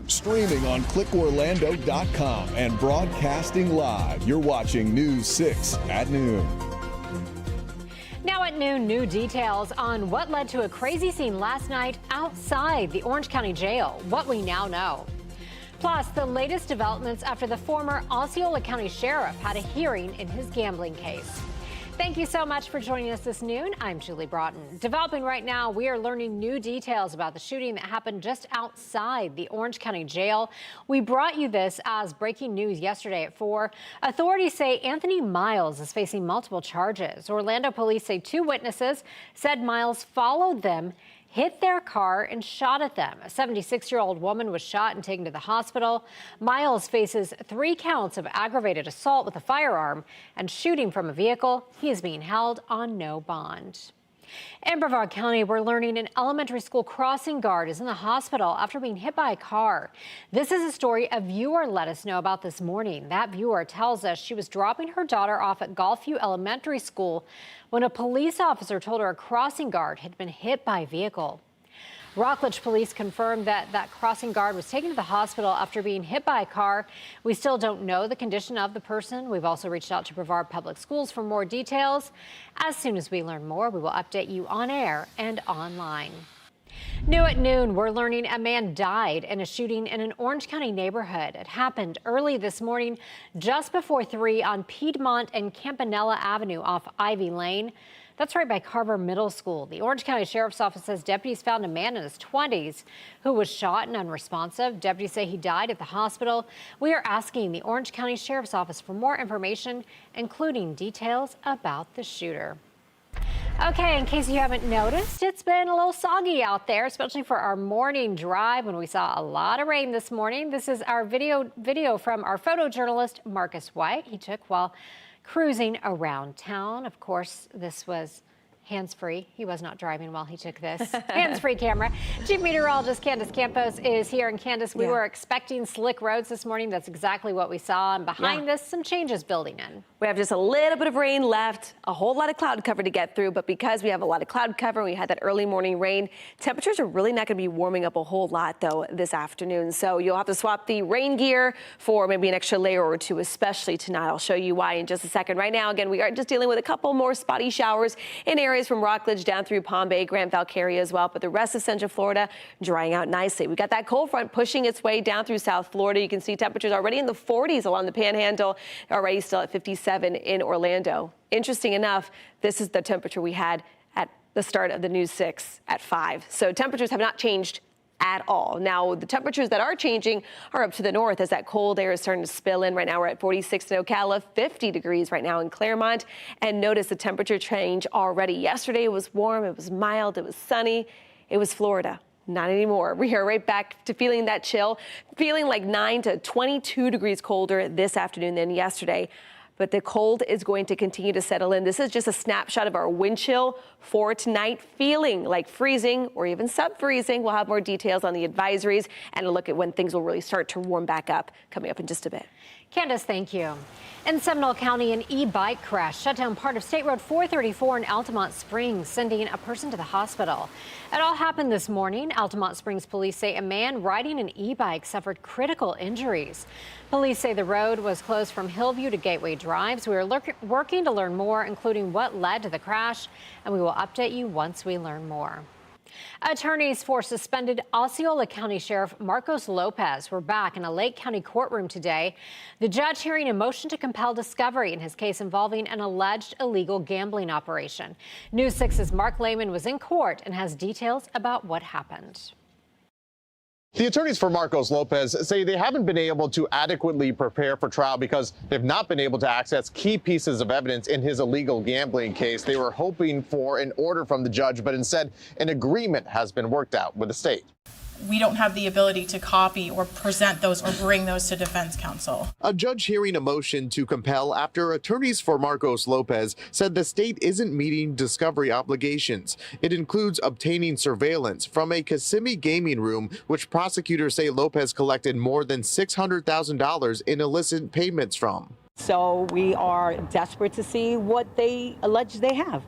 Streaming on clickorlando.com and broadcasting live. You're watching News 6 at noon. Now at noon, new details on what led to a crazy scene last night outside the Orange County Jail, what we now know. Plus, the latest developments after the former Osceola County Sheriff had a hearing in his gambling case. Thank you so much for joining us this noon. I'm Julie Broughton. Developing right now, we are learning new details about the shooting that happened just outside the Orange County Jail. We brought you this as breaking news yesterday at 4. Authorities say Anthony Miles is facing multiple charges. Orlando police say 2 witnesses said Miles followed them, hit their car and shot at them. A 76-year-old woman was shot and taken to the hospital. Miles faces 3 counts of aggravated assault with a firearm and shooting from a vehicle. He is being held on no bond. In Brevard County, we're learning an elementary school crossing guard is in the hospital after being hit by a car. This is a story a viewer let us know about this morning. That viewer tells us she was dropping her daughter off at Gulfview Elementary School when a police officer told her a crossing guard had been hit by a vehicle. Rockledge police confirmed that crossing guard was taken to the hospital after being hit by a car. We still don't know the condition of the person. We've also reached out to Brevard Public Schools for more details. As soon as we learn more, we will update you on air and online. New at noon, we're learning a man died in a shooting in an Orange County neighborhood. It happened early this morning, just before 3 on Piedmont and Campanella Avenue off Ivy Lane. That's right by Carver Middle School. The Orange County Sheriff's Office says deputies found a man in his 20s who was shot and unresponsive. Deputies say he died at the hospital. We are asking the Orange County Sheriff's Office for more information, including details about the shooter. Okay, in case you haven't noticed, it's been a little soggy out there, especially for our morning drive when we saw a lot of rain this morning. This is our video from our photojournalist, Marcus White. He took while cruising around town. Of course, this was hands-free. He was not driving while he took this hands-free camera. Chief Meteorologist Candace Campos is here. And Candace, we were expecting slick roads this morning. That's exactly what we saw. And behind this, some changes building in. We have just a little bit of rain left, a whole lot of cloud cover to get through. But because we have a lot of cloud cover, we had that early morning rain. Temperatures are really not going to be warming up a whole lot, though, this afternoon. So you'll have to swap the rain gear for maybe an extra layer or 2, especially tonight. I'll show you why in just a second. Right now, again, we are just dealing with a couple more spotty showers in areas from Rockledge down through Palm Bay, Grant Valcaria as well. But the rest of Central Florida drying out nicely. We got that cold front pushing its way down through South Florida. You can see temperatures already in the 40s along the Panhandle, already still at 57 in Orlando. Interesting enough, this is the temperature we had at the start of the News 6 at 5. So temperatures have not changed at all. Now, the temperatures that are changing are up to the north as that cold air is starting to spill in. Right now, we're at 46 in Ocala, 50 degrees right now in Claremont. And notice the temperature change already. Yesterday, it was warm, it was mild, it was sunny. It was Florida. Not anymore. We are right back to feeling that chill, feeling like 9 to 22 degrees colder this afternoon than yesterday. But the cold is going to continue to settle in. This is just a snapshot of our wind chill for tonight, feeling like freezing or even sub-freezing. We'll have more details on the advisories and a look at when things will really start to warm back up coming up in just a bit. Candace, thank you. In Seminole County, an e-bike crash shut down part of State Road 434 in Altamont Springs, sending a person to the hospital. It all happened this morning. Altamont Springs police say a man riding an e-bike suffered critical injuries. Police say the road was closed from Hillview to Gateway Drive. We are working to learn more, including what led to the crash, and we will update you once we learn more. Attorneys for suspended Osceola County Sheriff Marcos Lopez were back in a Lake County courtroom today. The judge hearing a motion to compel discovery in his case involving an alleged illegal gambling operation. News 6's Mark Lehman was in court and has details about what happened. The attorneys for Marcos Lopez say they haven't been able to adequately prepare for trial because they've not been able to access key pieces of evidence in his illegal gambling case. They were hoping for an order from the judge, but instead an agreement has been worked out with the state. We don't have the ability to copy or present those or bring those to defense counsel. A judge hearing a motion to compel after attorneys for Marcos Lopez said the state isn't meeting discovery obligations. It includes obtaining surveillance from a Kissimmee gaming room, which prosecutors say Lopez collected more than $600,000 in illicit payments from. So we are desperate to see what they allege they have.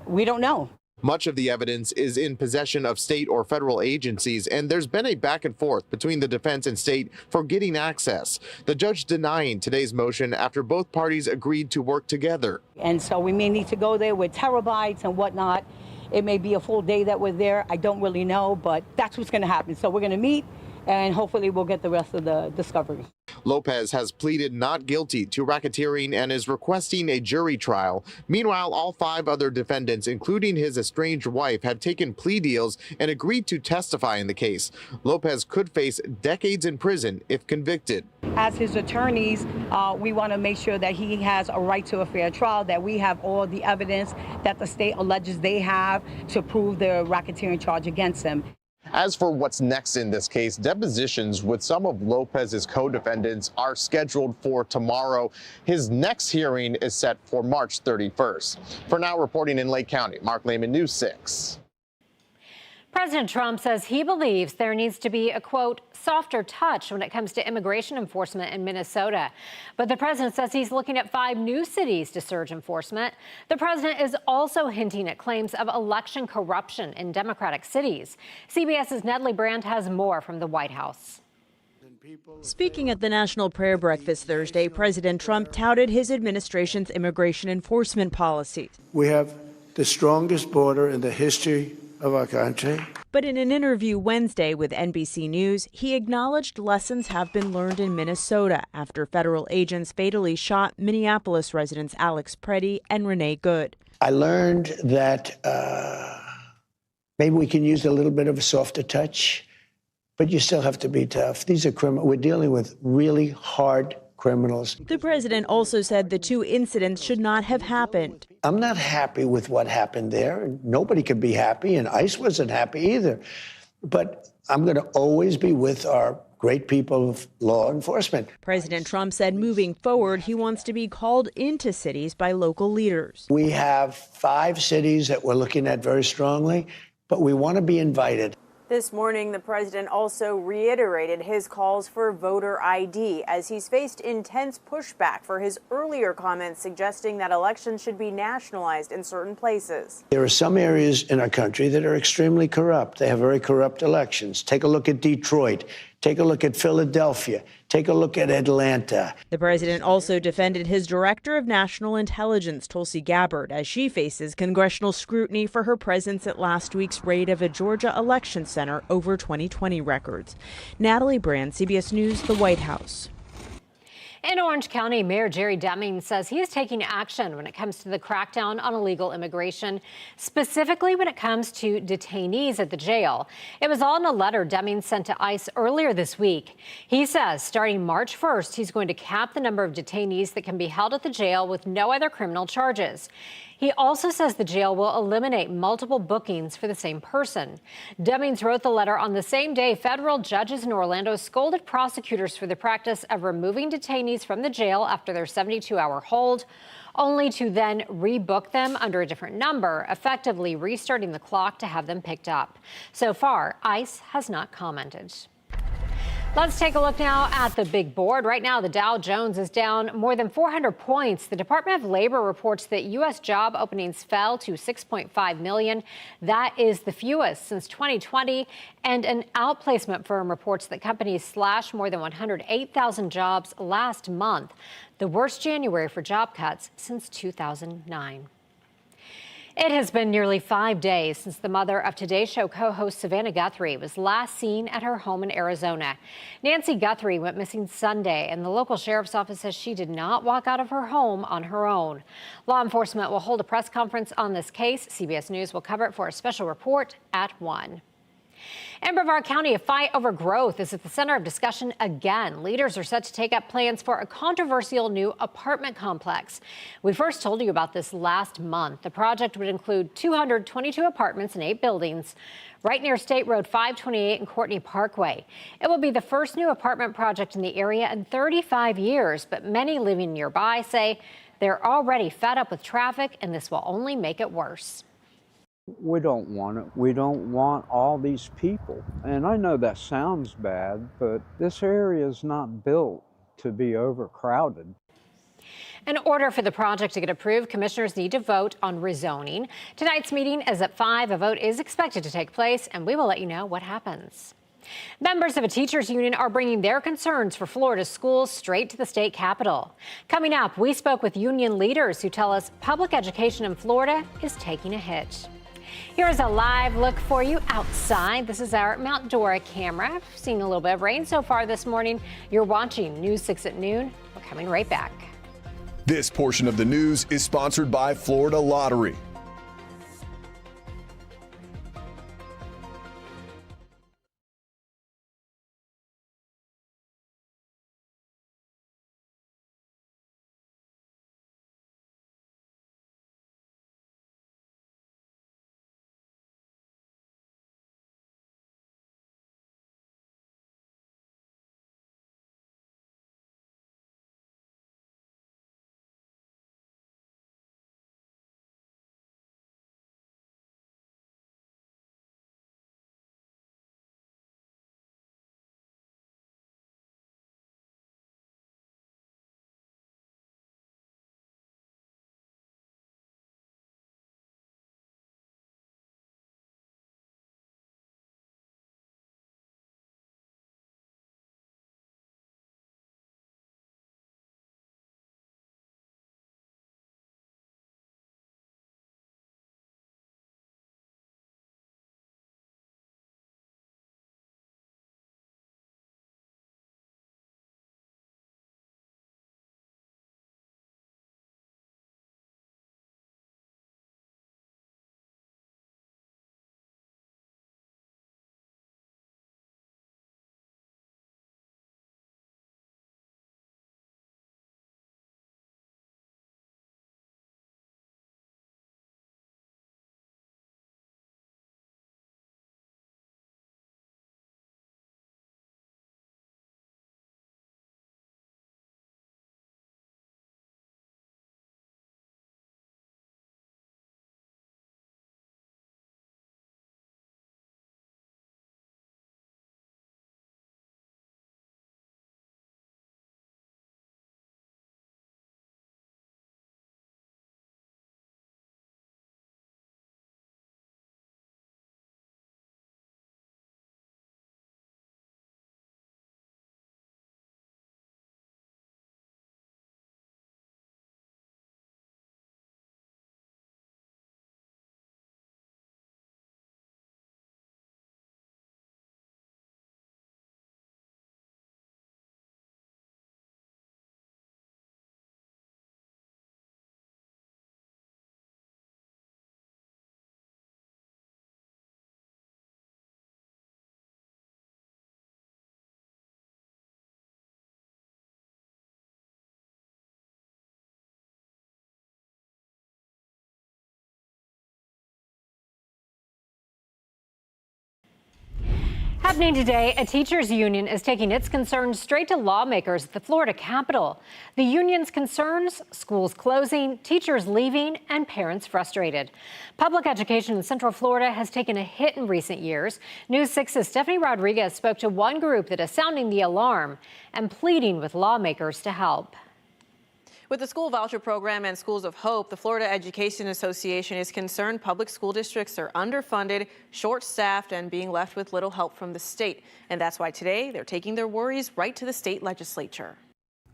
We don't know. Much of the evidence is in possession of state or federal agencies, and there's been a back and forth between the defense and state for getting access. The judge denying today's motion after both parties agreed to work together. And so we may need to go there with terabytes and whatnot. It may be a full day that we're there. I don't really know, but that's what's going to happen. So we're going to meet, and hopefully we'll get the rest of the discovery. Lopez has pleaded not guilty to racketeering and is requesting a jury trial. Meanwhile, all 5 other defendants, including his estranged wife, have taken plea deals and agreed to testify in the case. Lopez could face decades in prison if convicted. As his attorneys, we want to make sure that he has a right to a fair trial, that we have all the evidence that the state alleges they have to prove the racketeering charge against him. As for what's next in this case, depositions with some of Lopez's co-defendants are scheduled for tomorrow. His next hearing is set for March 31st. For now, reporting in Lake County, Mark Lehman, News 6. President Trump says he believes there needs to be a, quote, softer touch when it comes to immigration enforcement in Minnesota. But the president says he's looking at 5 new cities to surge enforcement. The president is also hinting at claims of election corruption in Democratic cities. CBS's Nedley Brandt has more from the White House. Speaking at the National Prayer Breakfast Thursday, President Trump touted his administration's immigration enforcement policies. We have the strongest border in the history of our country. But in an interview Wednesday with NBC News, he acknowledged lessons have been learned in Minnesota after federal agents fatally shot Minneapolis residents Alex Preddy and Renee Good. I learned that maybe we can use a little bit of a softer touch, but you still have to be tough. These are criminals. We're dealing with really hard criminals. The president also said the 2 incidents should not have happened. I'm not happy with what happened there. Nobody could be happy, and ICE wasn't happy either. But I'm going to always be with our great people of law enforcement. President Trump said moving forward, he wants to be called into cities by local leaders. We have 5 cities that we're looking at very strongly, but we want to be invited. This morning, the president also reiterated his calls for voter ID as he's faced intense pushback for his earlier comments suggesting that elections should be nationalized in certain places. There are some areas in our country that are extremely corrupt. They have very corrupt elections. Take a look at Detroit. Take a look at Philadelphia. Take a look at Atlanta. The president also defended his director of national intelligence, Tulsi Gabbard, as she faces congressional scrutiny for her presence at last week's raid of a Georgia election center over 2020 records. Natalie Brand, CBS News, the White House. In Orange County, Mayor Jerry Deming says he is taking action when it comes to the crackdown on illegal immigration, specifically when it comes to detainees at the jail. It was all in a letter Deming sent to ICE earlier this week. He says starting March 1st, he's going to cap the number of detainees that can be held at the jail with no other criminal charges. He also says the jail will eliminate multiple bookings for the same person. Demings wrote the letter on the same day federal judges in Orlando scolded prosecutors for the practice of removing detainees from the jail after their 72-hour hold, only to then rebook them under a different number, effectively restarting the clock to have them picked up. So far, ICE has not commented. Let's take a look now at the big board. Right now, the Dow Jones is down more than 400 points. The Department of Labor reports that U.S. job openings fell to 6.5 million. That is the fewest since 2020. And an outplacement firm reports that companies slashed more than 108,000 jobs last month, the worst January for job cuts since 2009. It has been nearly 5 days since the mother of Today Show co-host Savannah Guthrie was last seen at her home in Arizona. Nancy Guthrie went missing Sunday, and the local sheriff's office says she did not walk out of her home on her own. Law enforcement will hold a press conference on this case. CBS News will cover it for a special report at 1. In Brevard County, a fight over growth is at the center of discussion again. Leaders are set to take up plans for a controversial new apartment complex. We first told you about this last month. The project would include 222 apartments and 8 buildings right near State Road 528 and Courtney Parkway. It will be the first new apartment project in the area in 35 years, but many living nearby say they're already fed up with traffic, and this will only make it worse. We don't want it. We don't want all these people. And I know that sounds bad, but this area is not built to be overcrowded. In order for the project to get approved, commissioners need to vote on rezoning. Tonight's meeting is at 5. A vote is expected to take place, and we will let you know what happens. Members of a teachers union are bringing their concerns for Florida schools straight to the state capitol. Coming up, we spoke with union leaders who tell us public education in Florida is taking a hit. Here's a live look for you outside. This is our Mount Dora camera. We've seen a little bit of rain so far this morning. You're watching News 6 at noon. We're coming right back. This portion of the news is sponsored by Florida Lottery. Happening today, a teachers union is taking its concerns straight to lawmakers at the Florida Capitol. The union's concerns: schools closing, teachers leaving, and parents frustrated. Public education in Central Florida has taken a hit in recent years. News 6's Stephanie Rodriguez spoke to one group that is sounding the alarm and pleading with lawmakers to help. With the school voucher program and Schools of Hope, the Florida Education Association is concerned public school districts are underfunded, short-staffed, and being left with little help from the state. And that's why today they're taking their worries right to the state legislature.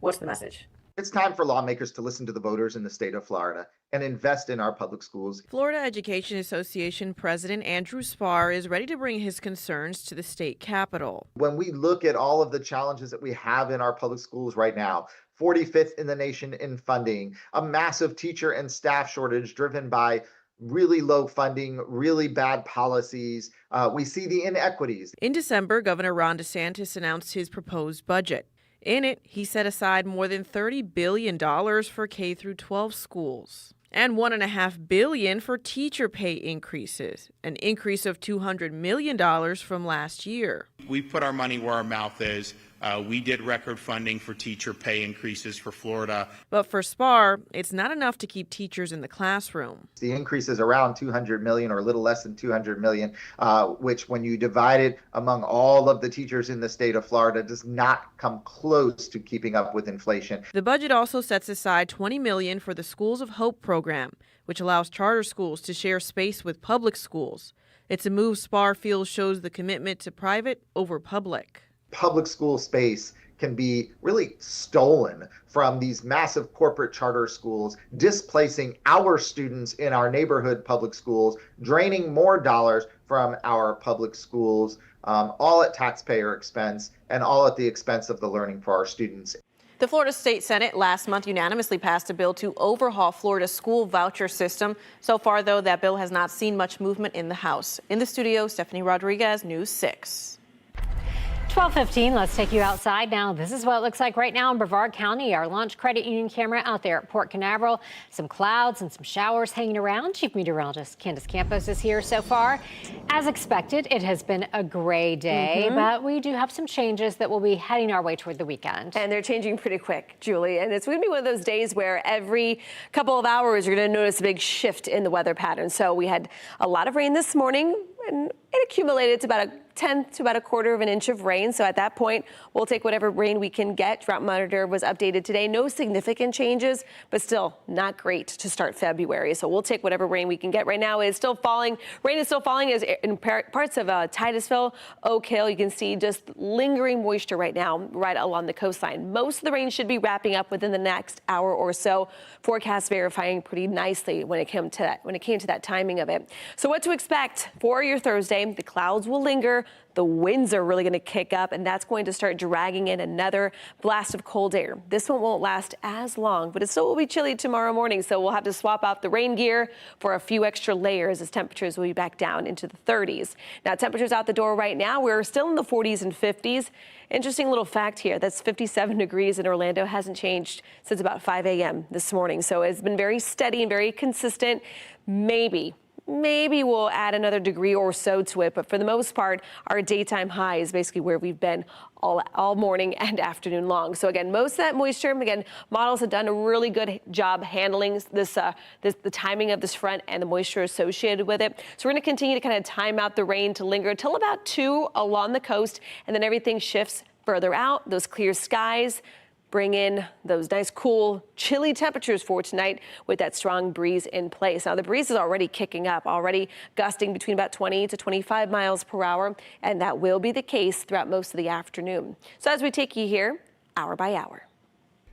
What's the message? It's time for lawmakers to listen to the voters in the state of Florida and invest in our public schools. Florida Education Association President Andrew Spar is ready to bring his concerns to the state capitol. When we look at all of the challenges that we have in our public schools right now, 45th in the nation in funding, a massive teacher and staff shortage driven by really low funding, really bad policies. We see the inequities. In December, Governor Ron DeSantis announced his proposed budget. In it, he set aside more than $30 billion for K-12 schools and $1.5 billion for teacher pay increases, an increase of $200 million from last year. We put our money where our mouth is. We did record funding for teacher pay increases for Florida. But for SPAR, it's not enough to keep teachers in the classroom. The increase is around $200 million or a little less than $200 million, which when you divide it among all of the teachers in the state of Florida does not come close to keeping up with inflation. The budget also sets aside $20 million for the Schools of Hope program, which allows charter schools to share space with public schools. It's a move SPAR feels shows the commitment to private over public. Public school space can be really stolen from these massive corporate charter schools, displacing our students in our neighborhood public schools, draining more dollars from our public schools, all at taxpayer expense and all at the expense of the learning for our students. The Florida State Senate last month unanimously passed a bill to overhaul Florida's school voucher system. So far, though, that bill has not seen much movement in the House. In the studio, Stephanie Rodriguez, News 6. 12:15, let's take you outside now. This is what it looks like right now in Brevard County. Our launch credit union camera out there at Port Canaveral. Some clouds and some showers hanging around. Chief Meteorologist Candace Campos is here so far. As expected, it has been a gray day, but we do have some changes that will be heading our way toward the weekend. And they're changing pretty quick, Julie. And it's going to be one of those days where every couple of hours you're going to notice a big shift in the weather pattern. So we had a lot of rain this morning, and it accumulated to about a tenth to about a quarter of an inch of rain. So at that point, we'll take whatever rain we can get. Drought monitor was updated today. No significant changes, but still not great to start February. So we'll take whatever rain we can get. Right now it's still falling. Rain is still falling as in parts of Titusville, Oak Hill. You can see just lingering moisture right now, right along the coastline. Most of the rain should be wrapping up within the next hour or so. Forecast verifying pretty nicely when it came to that timing of it. So what to expect for your Thursday? The clouds will linger. The winds are really going to kick up, and that's going to start dragging in another blast of cold air. This one won't last as long, but it still will be chilly tomorrow morning, so we'll have to swap out the rain gear for a few extra layers as temperatures will be back down into the 30s. Now, temperatures out the door right now, we're still in the 40s and 50s. Interesting little fact here, that's 57 degrees in Orlando, hasn't changed since about 5 a.m. this morning, so it's been very steady and very consistent. Maybe we'll add another degree or so to it, but for the most part, our daytime high is basically where we've been all morning and afternoon long. So again, most of that moisture, again, models have done a really good job handling the timing of this front and the moisture associated with it. So we're going to continue to kind of time out the rain to linger until about 2 along the coast, and then everything shifts further out. Those clear skies bring in those nice, cool, chilly temperatures for tonight with that strong breeze in place. Now, the breeze is already kicking up, already gusting between about 20 to 25 miles per hour, and that will be the case throughout most of the afternoon. So as we take you here, hour by hour.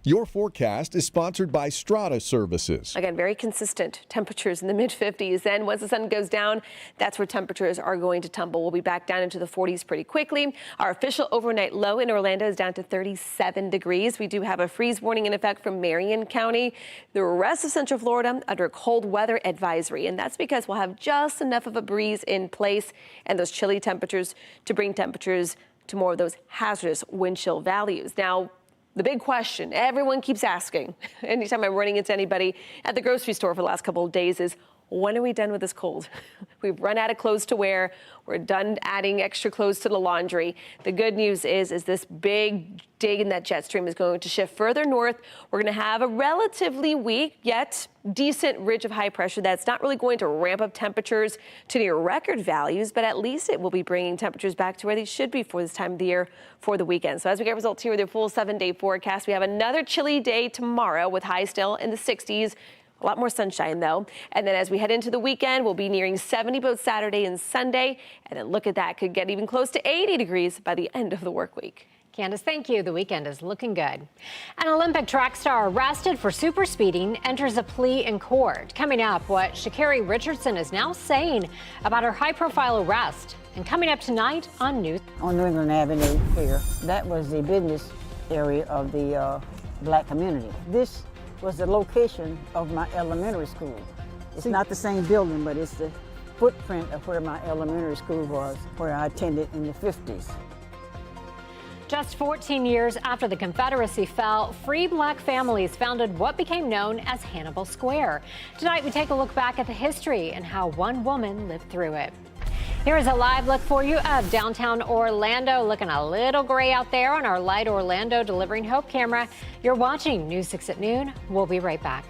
Your forecast is sponsored by Strata Services. Again, very consistent temperatures in the mid-50s. Then once the sun goes down, that's where temperatures are going to tumble. We'll be back down into the 40s pretty quickly. Our official overnight low in Orlando is down to 37 degrees. We do have a freeze warning in effect from Marion County. The rest of Central Florida under a cold weather advisory, and that's because we'll have just enough of a breeze in place and those chilly temperatures to bring temperatures to more of those hazardous wind chill values. Now, the big question everyone keeps asking anytime I'm running into anybody at the grocery store for the last couple of days is, when are we done with this cold? We've run out of clothes to wear. We're done adding extra clothes to the laundry. The good news is this big dig in that jet stream is going to shift further north. We're going to have a relatively weak yet decent ridge of high pressure that's not really going to ramp up temperatures to near record values, but at least it will be bringing temperatures back to where they should be for this time of the year for the weekend. So as we get results here with your full 7-day forecast, we have another chilly day tomorrow with highs still in the 60s. A lot more sunshine, though. And then as we head into the weekend, we'll be nearing 70 both Saturday and Sunday. And then look at that, could get even close to 80 degrees by the end of the work week. Candace, thank you. The weekend is looking good. An Olympic track star arrested for super speeding enters a plea in court. Coming up, what Sha'Carri Richardson is now saying about her high-profile arrest. And coming up tonight on News. On New England Avenue here, that was the business area of the black community. This was the location of my elementary school. It's not the same building, but it's the footprint of where my elementary school was, where I attended in the 50s. Just 14 years after the Confederacy fell, free black families founded what became known as Hannibal Square. Tonight, we take a look back at the history and how one woman lived through it. Here is a live look for you of downtown Orlando. Looking a little gray out there on our Light Orlando Delivering Hope camera. You're watching News 6 at noon. We'll be right back.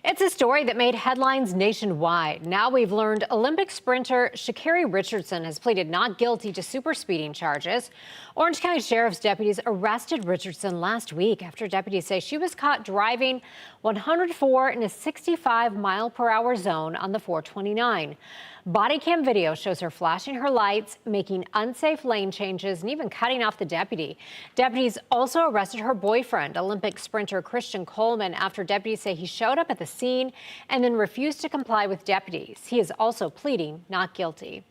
It's a story that made headlines nationwide. Now we've learned Olympic sprinter Sha'Carri Richardson has pleaded not guilty to super speeding charges. Orange County Sheriff's deputies arrested Richardson last week after deputies say she was caught driving 104 in a 65-mile-per-hour zone on the 429. Body cam video shows her flashing her lights, making unsafe lane changes, and even cutting off the deputy. Deputies also arrested her boyfriend, Olympic sprinter Christian Coleman, after deputies say he showed up at the scene and then refused to comply with deputies. He is also pleading not guilty.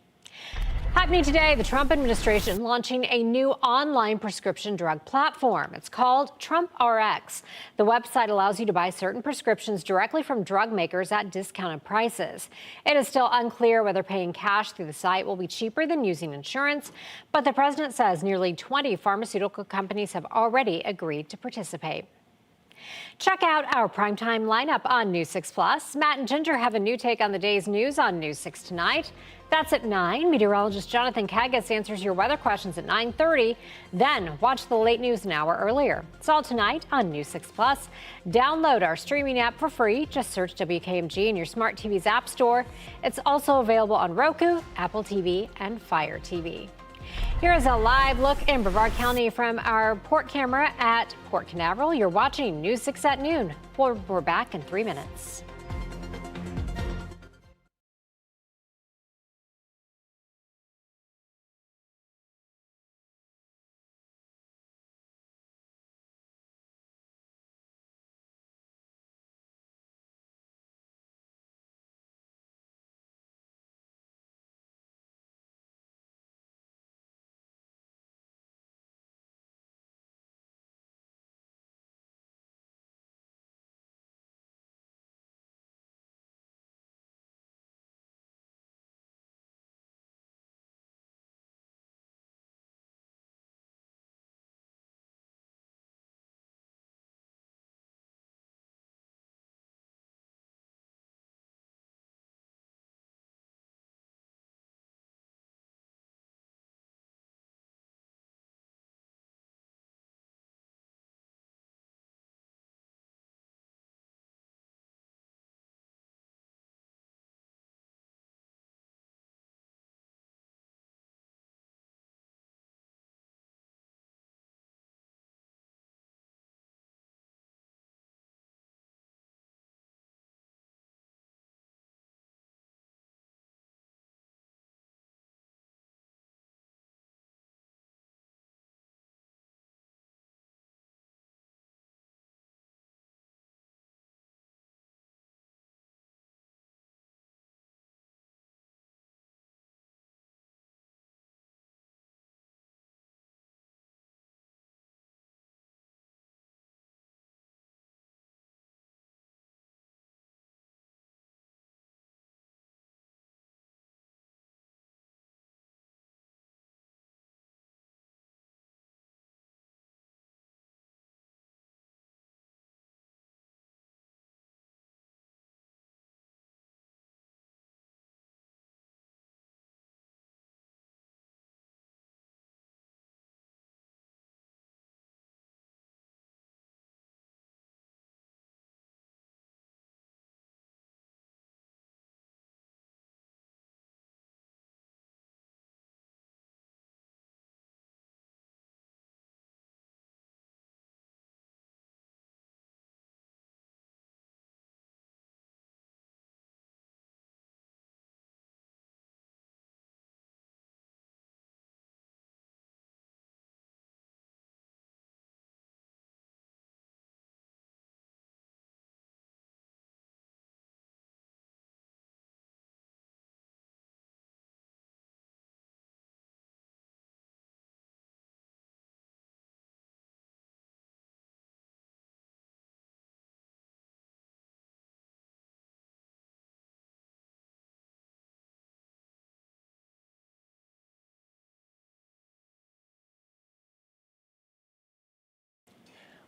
Happening today, the Trump administration launching a new online prescription drug platform. It's called Trump RX. The website allows you to buy certain prescriptions directly from drug makers at discounted prices. It is still unclear whether paying cash through the site will be cheaper than using insurance, but the president says nearly 20 pharmaceutical companies have already agreed to participate. Check out our primetime lineup on News 6 Plus. Matt and Ginger have a new take on the day's news on News 6 tonight. That's at 9. Meteorologist Jonathan Kagas answers your weather questions at 9:30. Then watch the late news an hour earlier. It's all tonight on News 6 Plus. Download our streaming app for free. Just search WKMG in your smart TV's app store. It's also available on Roku, Apple TV, and Fire TV. Here is a live look in Brevard County from our port camera at Port Canaveral. You're watching News 6 at noon. We're back in 3 minutes.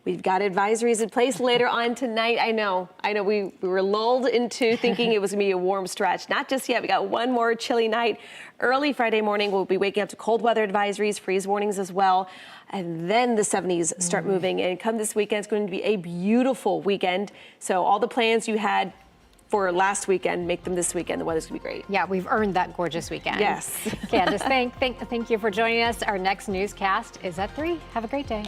We've got advisories in place later on tonight. I know we were lulled into thinking it was going to be a warm stretch. Not just yet. We got one more chilly night. Early Friday morning, we'll be waking up to cold weather advisories, freeze warnings as well. And then the 70s start moving. And come this weekend, it's going to be a beautiful weekend. So all the plans you had for last weekend, make them this weekend. The weather's going to be great. Yeah, we've earned that gorgeous weekend. Yes. Candace, thank you for joining us. Our next newscast is at 3. Have a great day.